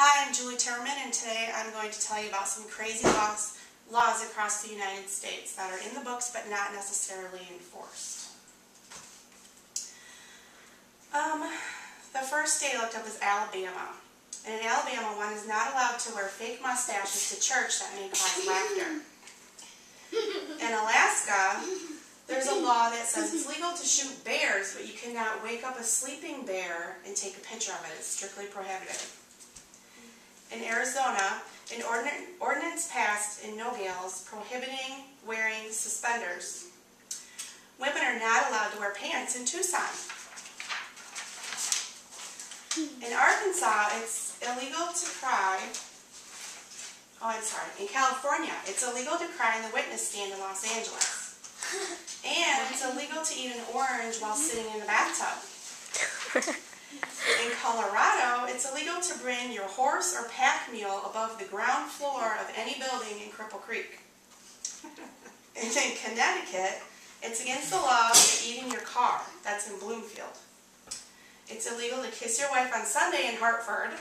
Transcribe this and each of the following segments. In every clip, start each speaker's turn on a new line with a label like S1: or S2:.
S1: Hi, I'm Timmerman, and today I'm going to tell you about some crazy laws across the United States that are in the books but not necessarily enforced. The first state I looked up was Alabama. And in Alabama, one is not allowed to wear fake mustaches to church that may cause laughter. In Alaska, there's a law that says it's legal to shoot bears, but you cannot wake up a sleeping bear and take a picture of it. It's strictly prohibited. In Arizona, an ordinance passed in Nogales prohibiting wearing suspenders. Women are not allowed to wear pants in Tucson. In Arkansas, it's illegal to cry. In California, it's illegal to cry in the witness stand in Los Angeles. And it's illegal to eat an orange while sitting in the bathtub. In Colorado, it's illegal to bring your horse or pack mule above the ground floor of any building in Cripple Creek. And in Connecticut, it's against the law of eating your car. That's in Bloomfield. It's illegal to kiss your wife on Sunday in Hartford.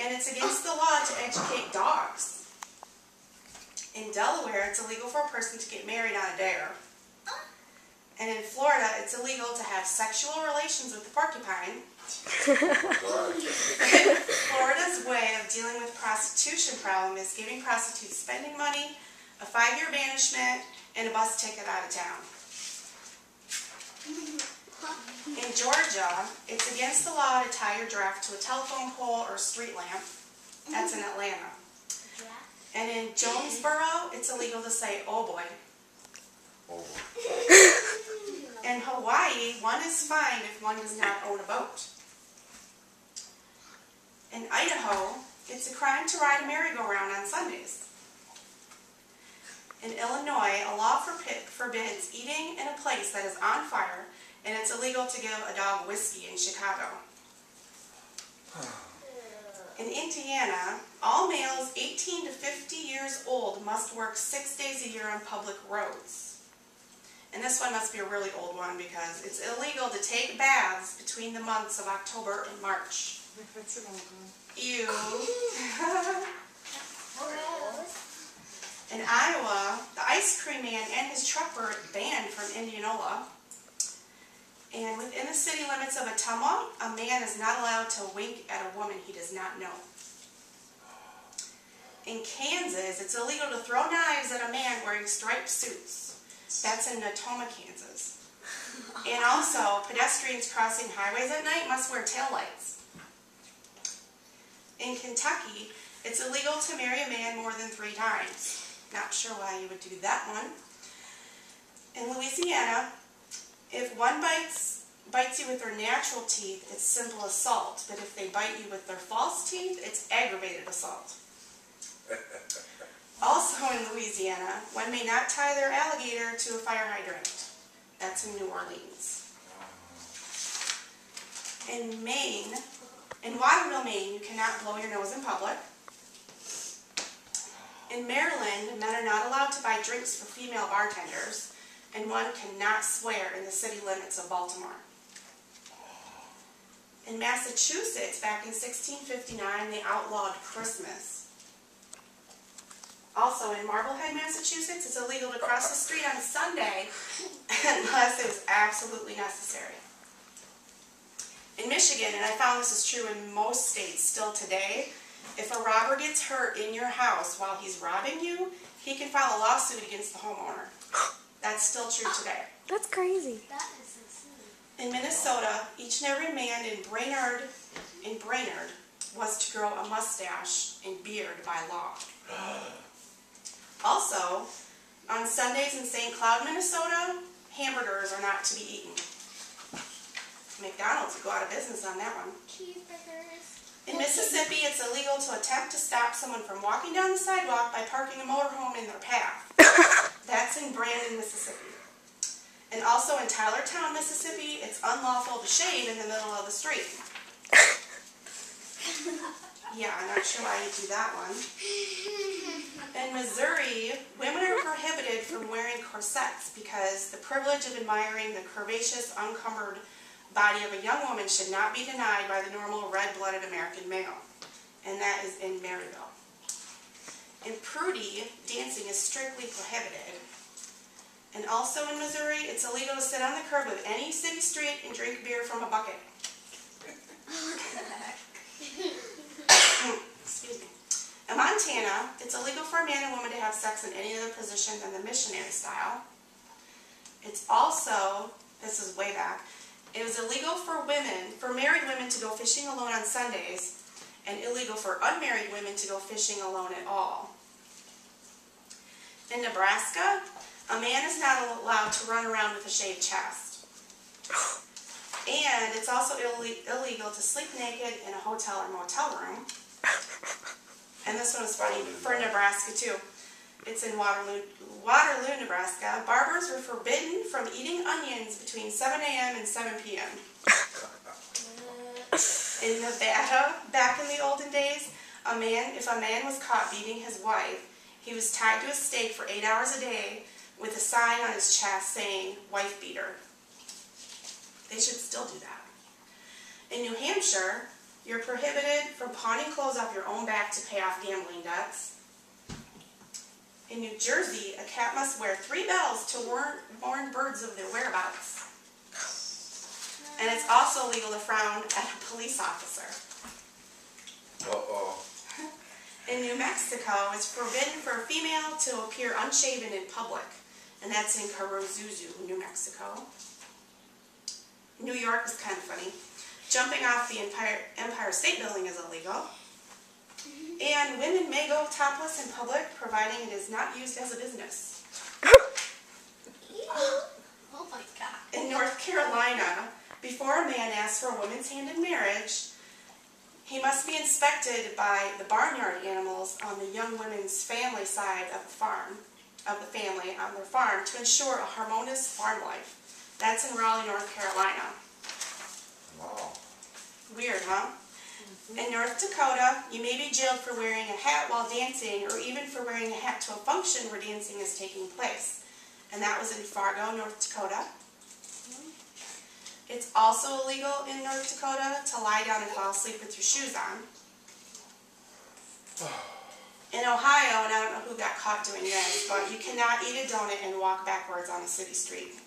S1: And it's against the law to educate dogs. In Delaware, it's illegal for a person to get married on a dare. And in Florida, it's illegal to have sexual relations with the porcupine. Florida's way of dealing with prostitution problem is giving prostitutes spending money, a 5-year banishment, and a bus ticket out of town. In Georgia, it's against the law to tie your giraffe to a telephone pole or street lamp. That's in Atlanta. And in Jonesboro, it's illegal to say, "oh boy." In Hawaii, one is fined if one does not own a boat. In Idaho, it's a crime to ride a merry-go-round on Sundays. In Illinois, a law forbids eating in a place that is on fire, and it's illegal to give a dog whiskey in Chicago. In Indiana, all males 18 to 50 years old must work 6 days a year on public roads. And this one must be a really old one because it's illegal to take baths between the months of October and March.
S2: That's an old one.
S1: Ew. In Iowa, the ice cream man and his truck were banned from Indianola. And within the city limits of Ottumwa, a man is not allowed to wink at a woman he does not know. In Kansas, it's illegal to throw knives at a man wearing striped suits. That's in Natoma, Kansas. And also, pedestrians crossing highways at night must wear taillights. In Kentucky, it's illegal to marry a man more than 3 times. Not sure why you would do that one. In Louisiana, if one bites you with their natural teeth, it's simple assault. But if they bite you with their false teeth, it's aggravated assault. Also in Louisiana, one may not tie their alligator to a fire hydrant. That's in New Orleans. In Maine, in Waterville, Maine, you cannot blow your nose in public. In Maryland, men are not allowed to buy drinks for female bartenders, and one cannot swear in the city limits of Baltimore. In Massachusetts, back in 1659, they outlawed Christmas. Also, in Marblehead, Massachusetts, it's illegal to cross the street on Sunday unless it was absolutely necessary. In Michigan, and I found this is true in most states still today, if a robber gets hurt in your house while he's robbing you, he can file a lawsuit against the homeowner. That's still true today.
S3: That's crazy.
S4: That is insane.
S1: In Minnesota, each and every man in Brainerd was to grow a mustache and beard by law. Also, on Sundays in St. Cloud, Minnesota, hamburgers are not to be eaten. McDonald's would go out of business on that one.
S4: Cheeseburgers.
S1: In Mississippi, it's illegal to attempt to stop someone from walking down the sidewalk by parking a motorhome in their path. That's in Brandon, Mississippi. And also in Tylertown, Mississippi, it's unlawful to shave in the middle of the street. Yeah, I'm not sure why you do that one. In Missouri, women are prohibited from wearing corsets because the privilege of admiring the curvaceous, uncumbered body of a young woman should not be denied by the normal red-blooded American male. And that is in Maryville. In Prudy, dancing is strictly prohibited. And also in Missouri, it's illegal to sit on the curb of any city street and drink beer from a bucket. Excuse me. In Montana, it's illegal for a man and woman to have sex in any other position than the missionary style. It's also, this is way back, it was illegal for married women to go fishing alone on Sundays, and illegal for unmarried women to go fishing alone at all. In Nebraska, a man is not allowed to run around with a shaved chest. And it's also illegal to sleep naked in a hotel or motel room. And this one is funny for Nebraska too. It's in Waterloo, Nebraska. Barbers were forbidden from eating onions between 7 a.m. and 7 p.m. In Nevada, back in the olden days, if a man was caught beating his wife, he was tied to a stake for 8 hours a day with a sign on his chest saying, "Wife beater." They should still do that. In New Hampshire, you're prohibited from pawning clothes off your own back to pay off gambling debts. In New Jersey, a cat must wear 3 bells to warn birds of their whereabouts. And it's also legal to frown at a police officer.
S2: Uh-oh.
S1: In New Mexico, it's forbidden for a female to appear unshaven in public. And that's in Karuzuzu, New Mexico. New York is kind of funny. Jumping off the Empire State Building is illegal. And women may go topless in public, providing it is not used as a business.
S4: Oh my God.
S1: In North Carolina, before a man asks for a woman's hand in marriage, he must be inspected by the barnyard animals on the young women's family side of the family on their farm to ensure a harmonious farm life. That's in Raleigh, North Carolina.
S2: Wow.
S1: Weird, huh? In North Dakota, you may be jailed for wearing a hat while dancing, or even for wearing a hat to a function where dancing is taking place. And that was in Fargo, North Dakota. It's also illegal in North Dakota to lie down and fall asleep with your shoes on. In Ohio, and I don't know who got caught doing this, but you cannot eat a donut and walk backwards on a city street.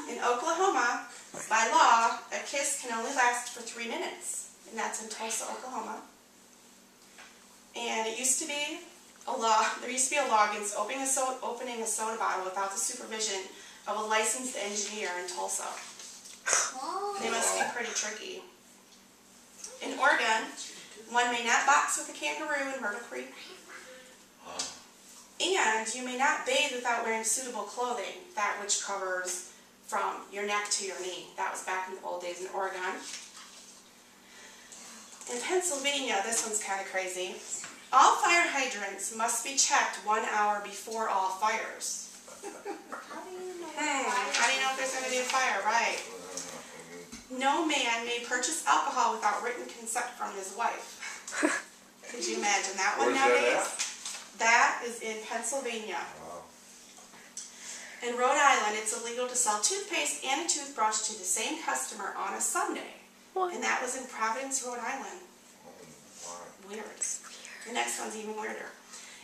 S1: In Oklahoma, by law, a kiss can only last for 3 minutes, and that's in Tulsa, Oklahoma. And it used to be a law, there used to be a law against opening a soda bottle without the supervision of a licensed engineer in Tulsa. They must be pretty tricky. In Oregon, one may not box with a kangaroo in Myrtle Creek. And you may not bathe without wearing suitable clothing, that which covers from your neck to your knee. That was back in the old days in Oregon. In Pennsylvania, this one's kind of crazy. All fire hydrants must be checked 1 hour before all fires.
S4: How do you know?
S1: How do you know if there's going to be a fire? Right. No man may purchase alcohol without written consent from his wife. Could you imagine that one nowadays? That is in Pennsylvania.
S2: Wow.
S1: In Rhode Island, it's illegal to sell toothpaste and a toothbrush to the same customer on a Sunday.
S3: What?
S1: And that was in Providence, Rhode Island.
S2: Wow.
S1: Weird. The next one's even weirder.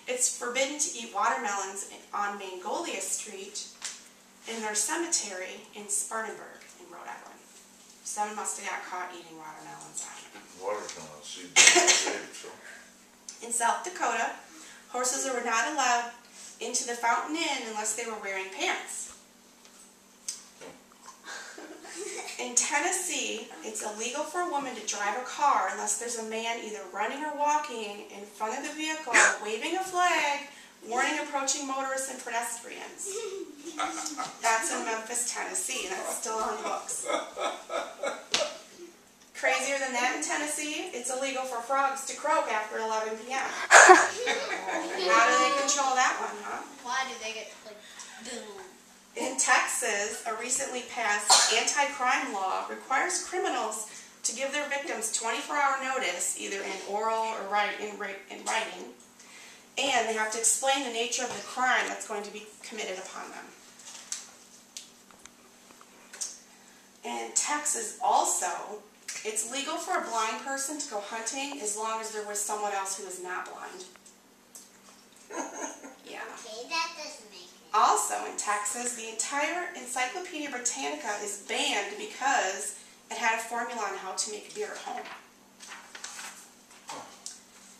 S1: It's forbidden to eat watermelons on Magnolia Street in their cemetery in Spartanburg in Rhode Island. Someone must have got caught eating watermelons on it.
S2: Watermelon seeds. So.
S1: In South Dakota, horses were not allowed into the Fountain Inn unless they were wearing pants. In Tennessee, it's illegal for a woman to drive a car unless there's a man either running or walking in front of the vehicle, waving a flag, warning approaching motorists and pedestrians. That's in Memphis, Tennessee. That's still on the books. Crazier than that in Tennessee, it's illegal for frogs to croak after 11 p.m. How do they control that one, huh?
S4: Why do they get, like, boom?
S1: In Texas, a recently passed anti-crime law requires criminals to give their victims 24-hour notice, either in oral or in writing, and they have to explain the nature of the crime that's going to be committed upon them. In Texas also, it's legal for a blind person to go hunting as long as they're with someone else who is not blind. Yeah.
S4: Okay, that doesn't make sense.
S1: Also in Texas, the entire Encyclopedia Britannica is banned because it had a formula on how to make beer at home.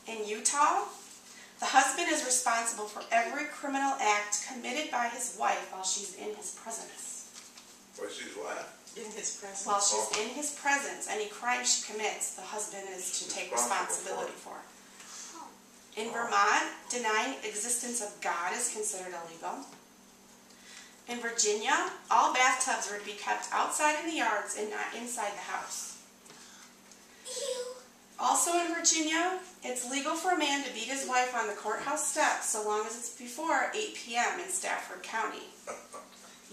S1: In Utah, the husband is responsible for every criminal act committed by his wife while she's in his presence.
S2: Well, she's what?
S3: In his presence.
S1: While she's in his presence, any crime she commits, the husband is to take responsibility for. In Vermont, denying existence of God is considered illegal. In Virginia, all bathtubs are to be kept outside in the yards and not inside the house.
S4: Ew.
S1: Also in Virginia, it's legal for a man to beat his wife on the courthouse steps so long as it's before 8 p.m. in Stafford County.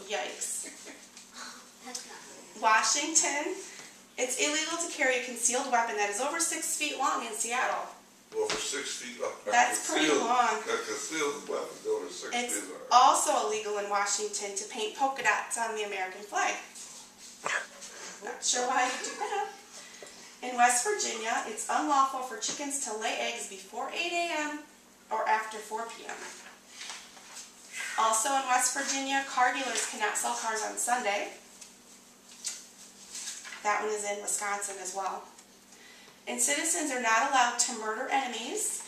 S1: Yikes.
S4: That's not good.
S1: Washington, it's illegal to carry a concealed weapon that is over 6 feet long in Seattle.
S2: Well, for 6 feet up.
S1: That's pretty long.
S2: That concealed weapons over 6
S1: It's
S2: feet up.
S1: also illegal in Washington to paint polka dots on the American flag. Not sure why you do that. In West Virginia, it's unlawful for chickens to lay eggs before 8 a.m. or after 4 p.m. Also in West Virginia, car dealers cannot sell cars on Sunday. That one is in Wisconsin as well. And citizens are not allowed to murder enemies.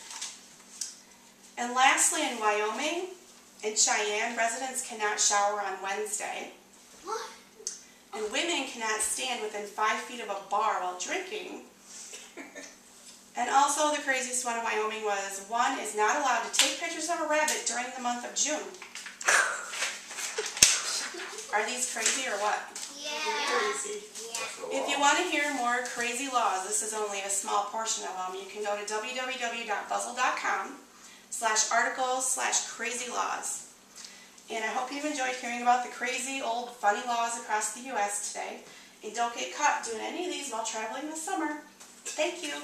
S1: And lastly, in Wyoming, in Cheyenne, residents cannot shower on Wednesday.
S4: What?
S1: And women cannot stand within 5 feet of a bar while drinking. And also the craziest one in Wyoming was one is not allowed to take pictures of a rabbit during the month of June. Are these crazy or what?
S4: Yeah.
S3: Crazy.
S2: That's a
S1: If you
S2: lot.
S1: want to hear more crazy laws, this is only a small portion of them. You can go to www.buzzle.com/articles/crazy-laws. And I hope you've enjoyed hearing about the crazy, old, funny laws across the U.S. today. And don't get caught doing any of these while traveling this summer. Thank you.